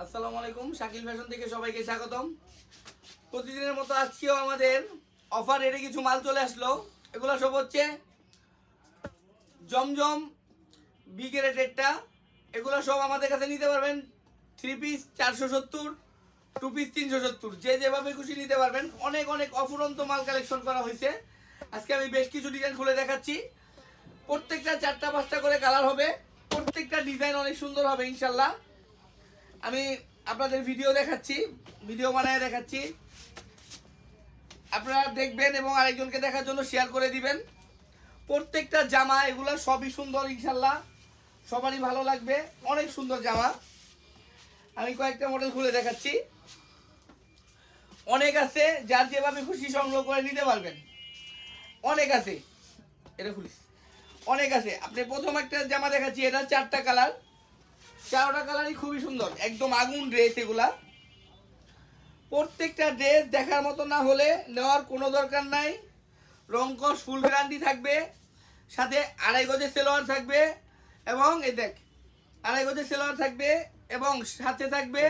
আসসালামু আলাইকুম, শাকিল ফ্যাশন থেকে সবাইকে স্বাগতম। প্রতিদিনের মতো আজকেও আমাদের অফার রেটে কিছু মাল চলে আসলো। এগুলো সব হচ্ছে জমজম বি গ্রেডেরটা। এগুলো সব আমাদের কাছে নিতে পারবেন 3 পিস 470, 2 পিস 370, যে যেভাবে খুশি নিতে পারবেন। অনেক অনেক অফুরন্ত মাল কালেকশন করা হয়েছে। আজকে আমি বেশ কিছু ডিজাইন খুলে দেখাচ্ছি। প্রত্যেকটা 4টা 5টা করে কালার হবে, প্রত্যেকটা ডিজাইন অনেক সুন্দর হবে ইনশাল্লাহ। আমি আপনাদের ভিডিও দেখাচ্ছি, ভিডিও বানায় দেখাচ্ছি, আপনারা দেখবেন এবং আরেকজনকে দেখার জন্য শেয়ার করে দিবেন। প্রত্যেকটা জামা এগুলো সবই সুন্দর ইনশাল্লাহ, সবারই ভালো লাগবে। অনেক সুন্দর জামা। আমি কয়েকটা মডেল খুলে দেখাচ্ছি। অনেক আছে, যার যেভাবে খুশি সংগ্রহ করে নিতে পারবেন। অনেক আছে, এটা খুলিস, অনেক আছে। আপনি প্রথম একটা জামা দেখাচ্ছি, এটা 4টা কালার, 4টা কালারই খুবই সুন্দর, একদম আগুন ড্রেস। এগুলা প্রত্যেকটা ড্রেস দেখার মতো না হলে নেওয়ার কোনো দরকার নাই। রংকশ ফুল গ্যারান্টি থাকবে, সাথে 2.5 গজের সেলোয়ার থাকবে, এবং এই দেখ 2.5 গজের সেলোয়ার থাকবে, এবং সাথে থাকবে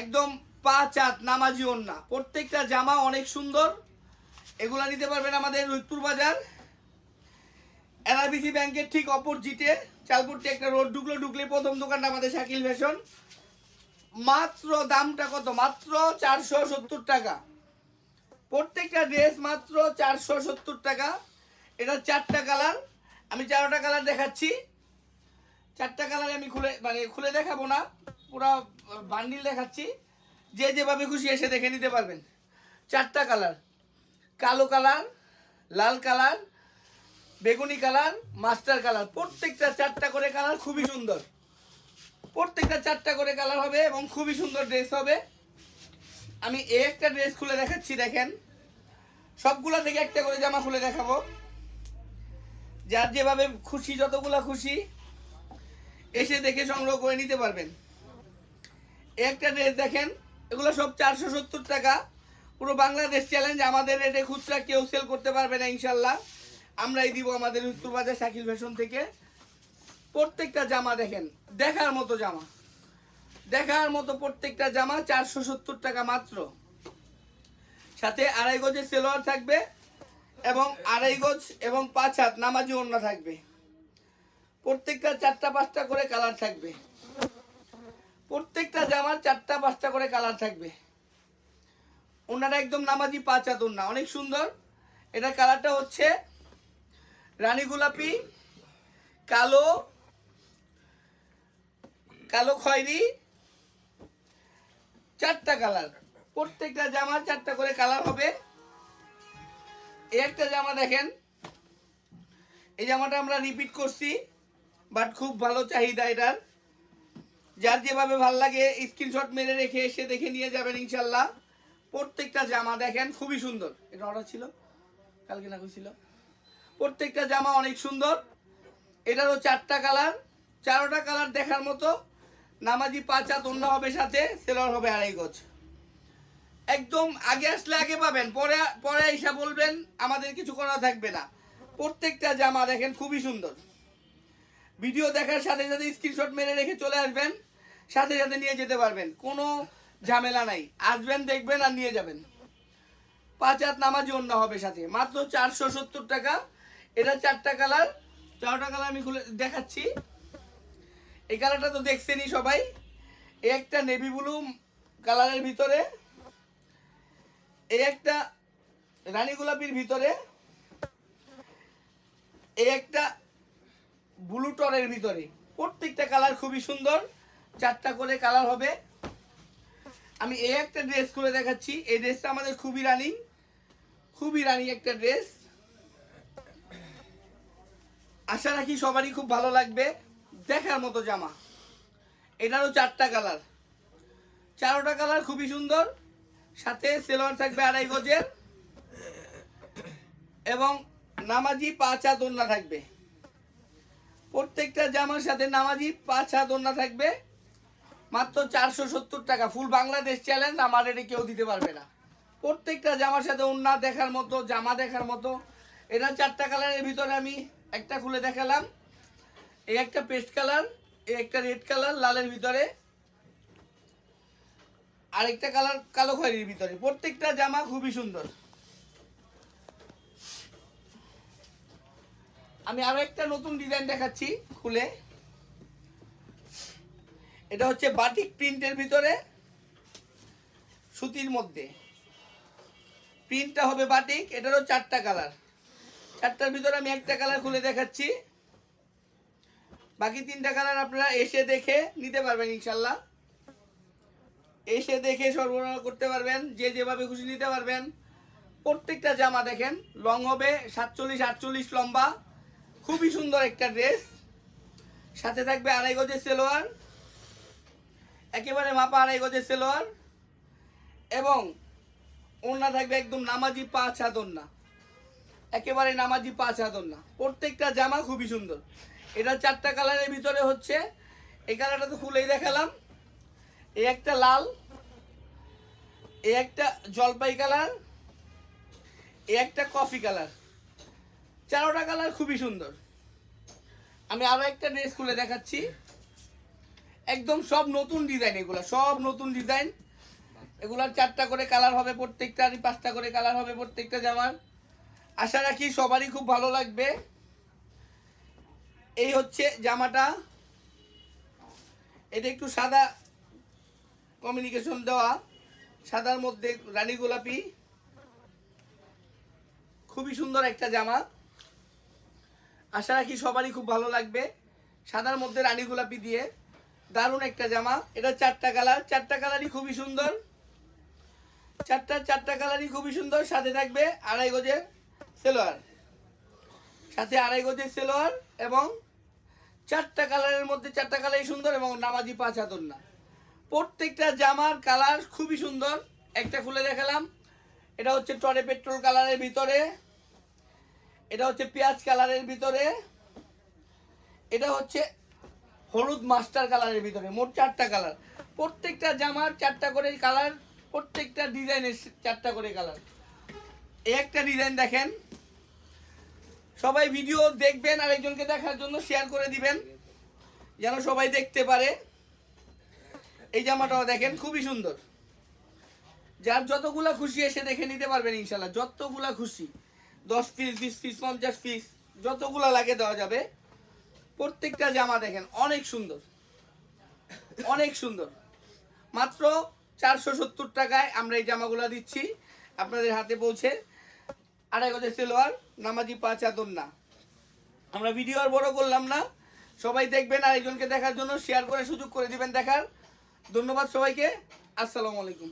একদম 5 হাত নামাজি ওড়না। প্রত্যেকটা জামা অনেক সুন্দর। এগুলা নিতে পারবেন আমাদের রুইপুর বাজার এনআরবিসি ব্যাংকের ঠিক অপোজিটে চালপুরটি একটা রোড ঢুকলে প্রথম দোকানটা আমাদের শাকিল ফ্যাশন। মাত্র দামটা কত? মাত্র 470 টাকা। প্রত্যেকটা ড্রেস মাত্র 470 টাকা। এটা 4টা কালার, আমি 4টা কালার দেখাচ্ছি। 4টা কালার আমি খুলে দেখাবো না, পুরো বান্ডিল দেখাচ্ছি। যে যেভাবে খুশি এসে দেখে নিতে পারবেন। 4টা কালার, কালো কালার, লাল কালার, বেগুনি কালার, মাস্টার কালার। প্রত্যেকটা 4টা করে কালার, খুবই সুন্দর। প্রত্যেকটা 4টা করে কালার হবে এবং খুবই সুন্দর ড্রেস হবে। আমি একটা ড্রেস খুলে দেখাচ্ছি, দেখেন। সবগুলা থেকে একটা করে জামা খুলে দেখাবো, যার যেভাবে খুশি, যতগুলা খুশি এসে দেখে সংগ্রহ করে নিতে পারবেন। একটা ড্রেস দেখেন, এগুলো সব 470 টাকা। পুরো বাংলাদেশ চ্যালেঞ্জ, আমাদের রেটে খুচরা কেউ সেল করতে পারবে না ইনশাল্লাহ। আমরাই দিব আমাদের উত্তর বাজার শাকিল ফ্যাশন থেকে। প্রত্যেকটা জামা দেখেন, দেখার মতো জামা, দেখার মতো প্রত্যেকটা জামা 470 টাকা মাত্র। সাথে 2.5 গজের সেলোয়ার থাকবে, এবং 2.5 গজ এবং 5 হাত নামাজি ওড়না থাকবে। প্রত্যেকটা 4টা 5টা করে কালার থাকবে। প্রত্যেকটা জামার 4টা 5টা করে কালার থাকবে। ওনারা একদম নামাজি 5 হাত ওড়না, অনেক সুন্দর। এটা কালারটা হচ্ছে রানী গোলাপি, কালো, কালো খয়েরি, 4টা কালার। প্রত্যেকটা জামার 4টা করে কালার হবে। এই একটা জামা দেখেন, এই জামাটা আমরা রিপিট করছি, বাট খুব ভালো চাহিদা এটার। যার যেভাবে ভাল লাগে স্ক্রিনশট মেরে রেখে এসে দেখে নিয়ে যাবেন ইনশাল্লাহ। প্রত্যেকটা জামা দেখেন খুবই সুন্দর। এটা অর্ডার ছিল কালকে, না কইছিল। প্রত্যেকটা জামা অনেক সুন্দর। এটারও 4টা কালার, 4টা কালার দেখার মতো। নামাজি 5 হাত ওড়না হবে, সাথে সেলোয়ার হবে 2.5 গজ। একদম আগে আসলে আগে পাবেন, পরে পরে এসে বলবেন আমাদের কিছু করা থাকবে না। প্রত্যেকটা জামা দেখেন খুবই সুন্দর। ভিডিও দেখার সাথে সাথে স্ক্রিনশট মেরে রেখে চলে আসবেন, সাথে সাথে নিয়ে যেতে পারবেন, কোনো ঝামেলা নাই। আসবেন, দেখবেন আর নিয়ে যাবেন। 5 হাত নামাজি ওড়না হবে সাথে, মাত্র 470 টাকা। এটা 4টা কালার, 4টা কালার আমি খুলে দেখাচ্ছি। এই কালারটা তো দেখছেনই সবাই। এই একটা নেভি ব্লু কালারের ভিতরে, এই একটা রানী গোলাপির ভিতরে, এই একটা ব্লু টরের ভিতরে। প্রত্যেকটা কালার খুবই সুন্দর, 4টা করে কালার হবে। আমি এই একটা ড্রেস খুলে দেখাচ্ছি। এই ড্রেসটা আমাদের খুবই রানিং, খুবই রানিং একটা ড্রেস। আশা রাখি সবারই খুব ভালো লাগবে, দেখার মতো জামা। এটারও 4টা কালার, 4টা কালার খুবই সুন্দর। সাথে সেলোয়ার থাকবে 2.5 গজের, এবং নামাজি 5 হাত ওড়না থাকবে। প্রত্যেকটা জামার সাথে নামাজি 5 হাত ওড়না থাকবে। মাত্র 470 টাকা। ফুল বাংলাদেশ চ্যালেঞ্জ, আমার এটা কেউ দিতে পারবে না। প্রত্যেকটা জামার সাথে ওড়না দেখার মতো, জামা দেখার মতো। এটা 4টা কালারের ভিতরে আমি একটা খুলে দেখালাম। এই একটা পেস্ট কালার, এই একটা রেড কালার লালের ভিতরে, আরেকটা কালার কালো খয়েরির ভিতরে। প্রত্যেকটা জামা খুবই সুন্দর। আমি আরো একটা নতুন ডিজাইন দেখাচ্ছি খুলে। এটা হচ্ছে বাটিক প্রিন্টের ভিতরে সুতির মধ্যে। প্রিন্টটা হবে বাটিক, এটারও 4টা কালার। 4টার ভিতরে আমি একটা কালার খুলে দেখাচ্ছি, বাকি 3টা কালার আপনারা এসে দেখে নিতে পারবেন ইনশাল্লাহ। এসে দেখে সরবরাহ করতে পারবেন, যে যেভাবে খুশি নিতে পারবেন। প্রত্যেকটা জামা দেখেন লং হবে 47-48 লম্বা, খুবই সুন্দর একটা ড্রেস। সাথে থাকবে 2.5 গজের সেলোয়ার, একেবারে মাপা 2.5 গজের সেলোয়ার, এবং ওড়না থাকবে একদম নামাজি 5 হাত ওড়না, একেবারে নামাজি 5 হাত ওড়না। প্রত্যেকটা জামা খুবই সুন্দর। এটা 4টা কালারের ভিতরে হচ্ছে। এই কালারটা তো খুলেই দেখালাম। এই একটা লাল, এই একটা জলপাই কালার, এই একটা কফি কালার। 4টা কালার খুবই সুন্দর। আমি আরো একটা ড্রেস খুলে দেখাচ্ছি, একদম সব নতুন ডিজাইন, এগুলো সব নতুন ডিজাইন। এগুলার 4টা করে কালার হবে, প্রত্যেকটারই 5টা করে কালার হবে প্রত্যেকটা জামার। আশা রাখি সবারই খুব ভালো লাগবে। এই হচ্ছে জামাটা, এটা একটু সাদা কমিউনিকেশন দেওয়া, সাদার মধ্যে রানী গোলাপি, খুবই সুন্দর একটা জামা। আশা রাখি সবারই খুব ভালো লাগবে। সাদার মধ্যে রানী গোলাপি দিয়ে দারুণ একটা জামা। এটা 4টা কালার, 4টা কালারই খুবই সুন্দর। 4টা কালারই খুবই সুন্দর। সাথে থাকবে 2.5 গজের সেলোয়ার, সাথে 2.5 গজের সেলোয়ার, এবং 4টা কালারের মধ্যে 4টা কালারই সুন্দর, এবং নামাজি 5 হাত ওড়না। প্রত্যেকটা জামার কালার খুবই সুন্দর। একটা খুলে দেখালাম, এটা হচ্ছে টরে পেট্রোল কালারের ভিতরে, এটা হচ্ছে পেঁয়াজ কালারের ভিতরে, এটা হচ্ছে হলুদ মাস্টার কালারের ভিতরে। মোট 4টা কালার। প্রত্যেকটা জামার 4টা করে কালার, প্রত্যেকটা ডিজাইনের 4টা করে কালার। এই একটা ডিজাইন দেখেন, সবাই ভিডিও দেখবেন আর একজনকে দেখার জন্য শেয়ার করে দিবেন, যেন সবাই দেখতে পারে। এই জামাটাও দেখেন খুবই সুন্দর। যার যতগুলা খুশি এসে দেখে নিতে পারবেন ইনশাল্লাহ, যতগুলা খুশি, 10 পিস 20 পিস 50 পিস যতগুলা লাগে দেওয়া যাবে। প্রত্যেকটা জামা দেখেন অনেক সুন্দর, অনেক সুন্দর। মাত্র 470 টাকায় আমরা এই জামাগুলো দিচ্ছি আপনাদের হাতে পৌঁছে। 2.5 গজের সেলোয়ার, নামাজি 5 হাত ওড়না। আমরা ভিডিও আর বড় করলাম না, সবাই দেখবেন আর একজনকে দেখার জন্য শেয়ার করে সুযোগ করে দিবেন দেখার। ধন্যবাদ সবাইকে। আসসালামু আলাইকুম।